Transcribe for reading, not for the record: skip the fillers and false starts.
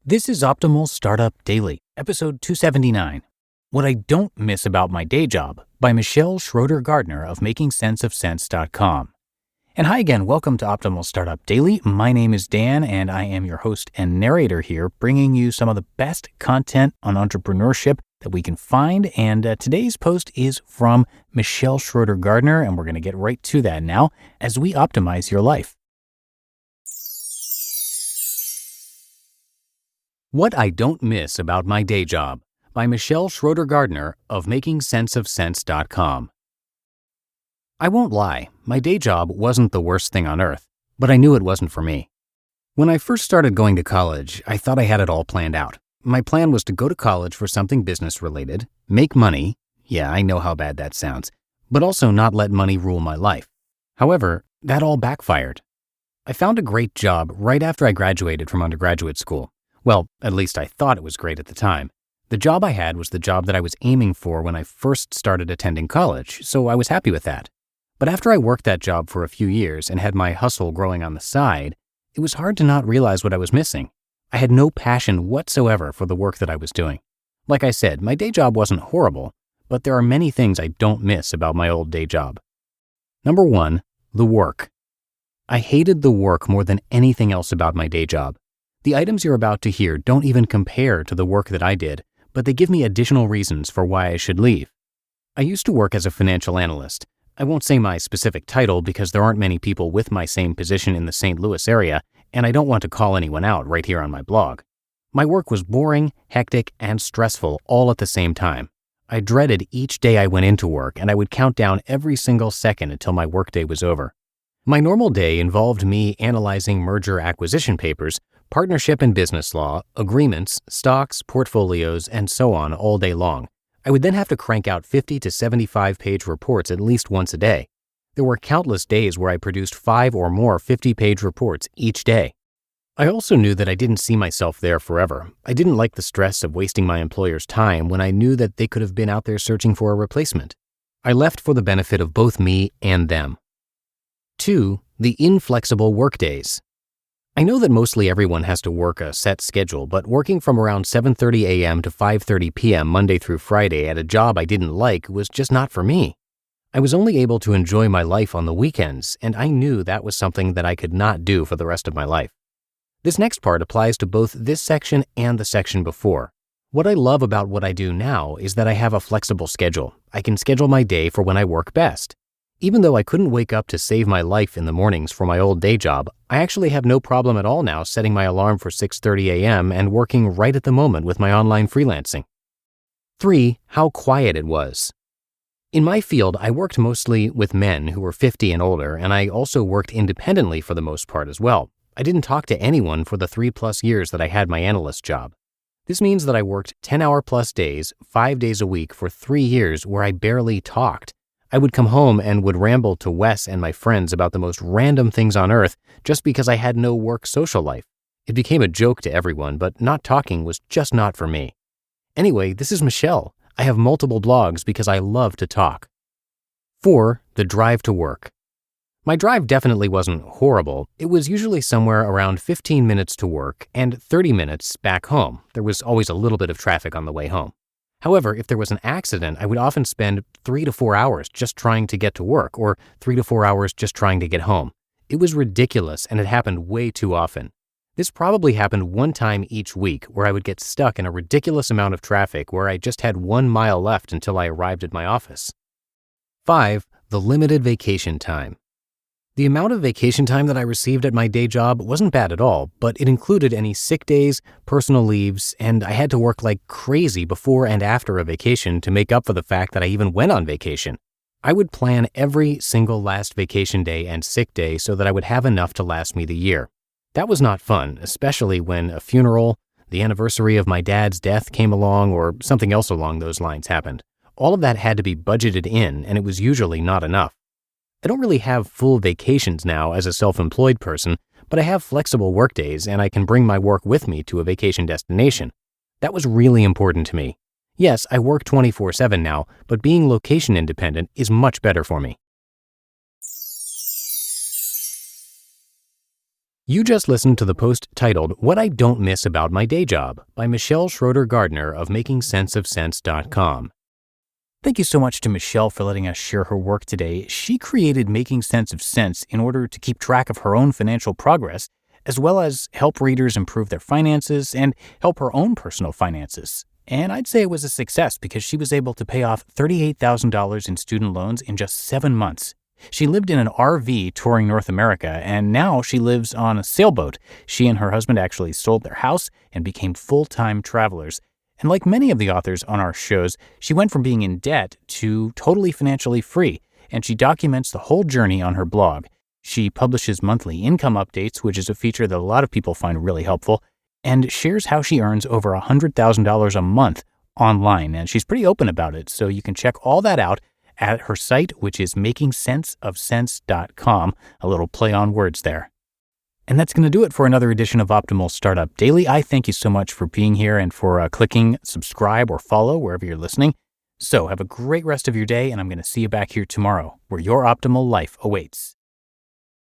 This is Optimal Startup Daily, episode 279. What I Don't Miss About My Day Job by Michelle Schroeder-Gardner of MakingSenseOfSense.com. And hi again, welcome to Optimal Startup Daily. My name is Dan, and I am your host and narrator here, bringing you some of the best content on entrepreneurship that we can find. And today's post is from Michelle Schroeder-Gardner, and we're going to get right to that now as we optimize your life. What I Don't Miss About My Day Job by Michelle Schroeder-Gardner of MakingSenseOfSense.com. I won't lie, my day job wasn't the worst thing on earth, but I knew it wasn't for me. When I first started going to college, I thought I had it all planned out. My plan was to go to college for something business-related, make money, yeah, I know how bad that sounds, but also not let money rule my life. However, that all backfired. I found a great job right after I graduated from undergraduate school. Well, at least I thought it was great at the time. The job I had was the job that I was aiming for when I first started attending college, so I was happy with that. But after I worked that job for a few years and had my hustle growing on the side, it was hard to not realize what I was missing. I had no passion whatsoever for the work that I was doing. Like I said, my day job wasn't horrible, but there are many things I don't miss about my old day job. Number 1, the work. I hated the work more than anything else about my day job. The items you're about to hear don't even compare to the work that I did, but they give me additional reasons for why I should leave. I used to work as a financial analyst. I won't say my specific title because there aren't many people with my same position in the St. Louis area, and I don't want to call anyone out right here on my blog. My work was boring, hectic, and stressful all at the same time. I dreaded each day I went into work, and I would count down every single second until my workday was over. My normal day involved me analyzing merger acquisition papers, partnership and business law, agreements, stocks, portfolios, and so on all day long. I would then have to crank out 50 to 75-page reports at least once a day. There were countless days where I produced 5 or more 50-page reports each day. I also knew that I didn't see myself there forever. I didn't like the stress of wasting my employer's time when I knew that they could have been out there searching for a replacement. I left for the benefit of both me and them. 2, the inflexible workdays. I know that mostly everyone has to work a set schedule, but working from around 7:30 a.m. to 5:30 p.m. Monday through Friday at a job I didn't like was just not for me. I was only able to enjoy my life on the weekends, and I knew that was something that I could not do for the rest of my life. This next part applies to both this section and the section before. What I love about what I do now is that I have a flexible schedule. I can schedule my day for when I work best. Even though I couldn't wake up to save my life in the mornings for my old day job, I actually have no problem at all now setting my alarm for 6:30 a.m. and working right at the moment with my online freelancing. 3, how quiet it was. In my field, I worked mostly with men who were 50 and older, and I also worked independently for the most part as well. I didn't talk to anyone for the 3+ years that I had my analyst job. This means that I worked 10-hour-plus days, 5 days a week for 3 years where I barely talked. I would come home and would ramble to Wes and my friends about the most random things on earth just because I had no work social life. It became a joke to everyone, but not talking was just not for me. Anyway, this is Michelle. I have multiple blogs because I love to talk. 4, the drive to work. My drive definitely wasn't horrible. It was usually somewhere around 15 minutes to work and 30 minutes back home. There was always a little bit of traffic on the way home. However, if there was an accident, I would often spend 3 to 4 hours just trying to get to work or 3 to 4 hours just trying to get home. It was ridiculous and it happened way too often. This probably happened one time each week where I would get stuck in a ridiculous amount of traffic where I just had 1 mile left until I arrived at my office. 5, the limited vacation time. The amount of vacation time that I received at my day job wasn't bad at all, but it included any sick days, personal leaves, and I had to work like crazy before and after a vacation to make up for the fact that I even went on vacation. I would plan every single last vacation day and sick day so that I would have enough to last me the year. That was not fun, especially when a funeral, the anniversary of my dad's death came along, or something else along those lines happened. All of that had to be budgeted in, and it was usually not enough. I don't really have full vacations now as a self-employed person, but I have flexible work days and I can bring my work with me to a vacation destination. That was really important to me. Yes, I work 24/7 now, but being location independent is much better for me. You just listened to the post titled What I Don't Miss About My Day Job by Michelle Schroeder-Gardner of MakingSenseOfSense.com. Thank you so much to Michelle for letting us share her work today. She created Making Sense of Sense in order to keep track of her own financial progress, as well as help readers improve their finances and help her own personal finances. And I'd say it was a success because she was able to pay off $38,000 in student loans in just 7 months. She lived in an RV touring North America, and now she lives on a sailboat. She and her husband actually sold their house and became full-time travelers. And like many of the authors on our shows, she went from being in debt to totally financially free, and she documents the whole journey on her blog. She publishes monthly income updates, which is a feature that a lot of people find really helpful, and shares how she earns over $100,000 a month online. And she's pretty open about it, so you can check all that out at her site, which is makingsenseofsense.com, a little play on words there. And that's going to do it for another edition of Optimal Startup Daily. I thank you so much for being here and for clicking subscribe or follow wherever you're listening. So have a great rest of your day, and I'm going to see you back here tomorrow where your optimal life awaits.